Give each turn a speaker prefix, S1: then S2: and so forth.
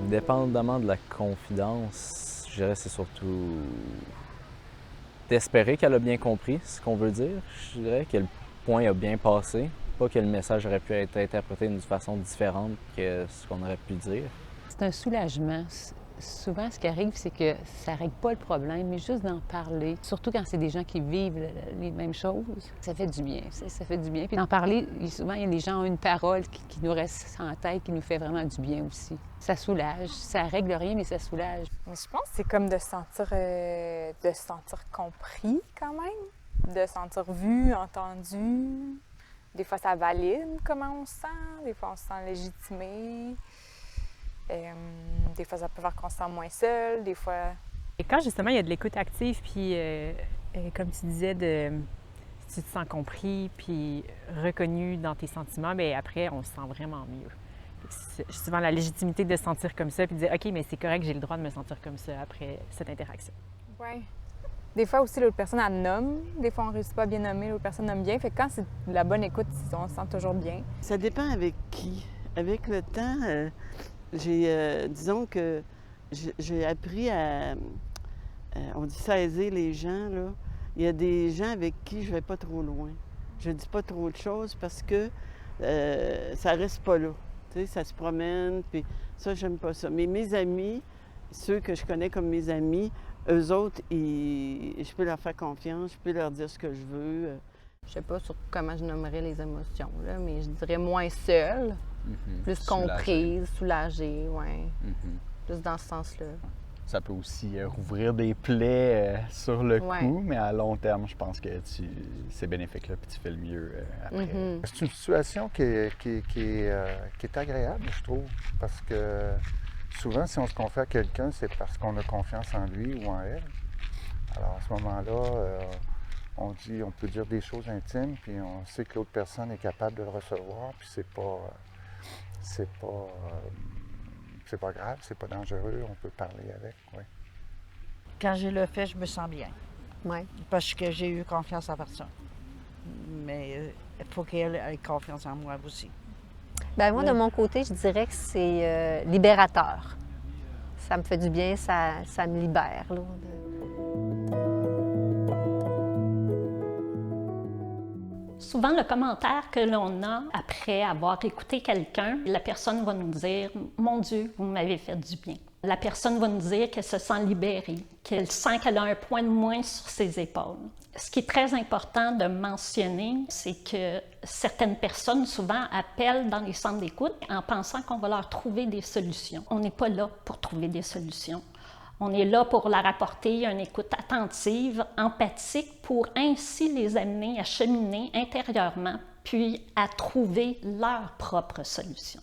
S1: Dépendamment de la confidence, je dirais que c'est surtout d'espérer qu'elle a bien compris ce qu'on veut dire. Je dirais que le point a bien passé, pas que le message aurait pu être interprété d'une façon différente que ce qu'on aurait pu dire.
S2: C'est un soulagement. Souvent, ce qui arrive, c'est que ça ne règle pas le problème, mais juste d'en parler, surtout quand c'est des gens qui vivent les mêmes choses, ça fait du bien. Ça fait du bien. Puis d'en parler, souvent, les gens ont une parole qui nous reste en tête, qui nous fait vraiment du bien aussi. Ça soulage. Ça règle rien, mais ça soulage.
S3: Mais je pense que c'est comme de se sentir compris quand même, de se sentir vu, entendu. Des fois, ça valide comment on se sent, des fois, on se sent légitimé. Des fois, ça peut faire qu'on se sent moins seul, des fois...
S4: Et quand justement il y a de l'écoute active, puis comme tu disais, tu te sens compris, puis reconnu dans tes sentiments, bien après, on se sent vraiment mieux. C'est souvent la légitimité de se sentir comme ça, puis de dire « OK, mais c'est correct, j'ai le droit de me sentir comme ça après cette interaction. »
S3: Oui. Des fois aussi, l'autre personne, elle nomme. Des fois, on ne réussit pas à bien nommer, l'autre personne nomme bien. Fait que quand c'est de la bonne écoute, on se sent toujours bien.
S5: Ça dépend avec qui. Avec le temps, disons que j'ai appris on dit saisir les gens, là. Il y a des gens avec qui je vais pas trop loin. Je dis pas trop de choses parce que ça reste pas là. Tu sais, ça se promène, puis ça, j'aime pas ça. Mais mes amis, ceux que je connais comme mes amis, eux autres, je peux leur faire confiance, je peux leur dire ce que je veux.
S2: Je sais pas sur comment je nommerais les émotions, là, mais je dirais moins seule, plus comprise, soulagée, oui. Plus dans ce sens-là.
S6: Ça peut aussi rouvrir des plaies sur le coup, mais à long terme, je pense que c'est bénéfique, là, puis tu fais le mieux après.
S7: C'est une situation qui est agréable, je trouve, parce que souvent, si on se confie à quelqu'un, c'est parce qu'on a confiance en lui ou en elle. Alors, à ce moment-là, on peut dire des choses intimes, puis on sait que l'autre personne est capable de le recevoir, puis c'est pas grave, c'est pas dangereux, on peut parler avec, oui.
S8: Quand je le fais, je me sens bien.
S2: Oui.
S8: Parce que j'ai eu confiance en personne. Mais il faut qu'elle ait confiance en moi aussi.
S9: Bien, moi, de mon côté, je dirais que c'est libérateur. Ça me fait du bien, ça me libère, là.
S10: Souvent, le commentaire que l'on a après avoir écouté quelqu'un, la personne va nous dire « Mon Dieu, vous m'avez fait du bien ». La personne va nous dire qu'elle se sent libérée, qu'elle sent qu'elle a un poids de moins sur ses épaules. Ce qui est très important de mentionner, c'est que certaines personnes souvent appellent dans les centres d'écoute en pensant qu'on va leur trouver des solutions. On n'est pas là pour trouver des solutions. On est là pour leur apporter une écoute attentive, empathique, pour ainsi les amener à cheminer intérieurement, puis à trouver leur propre solution.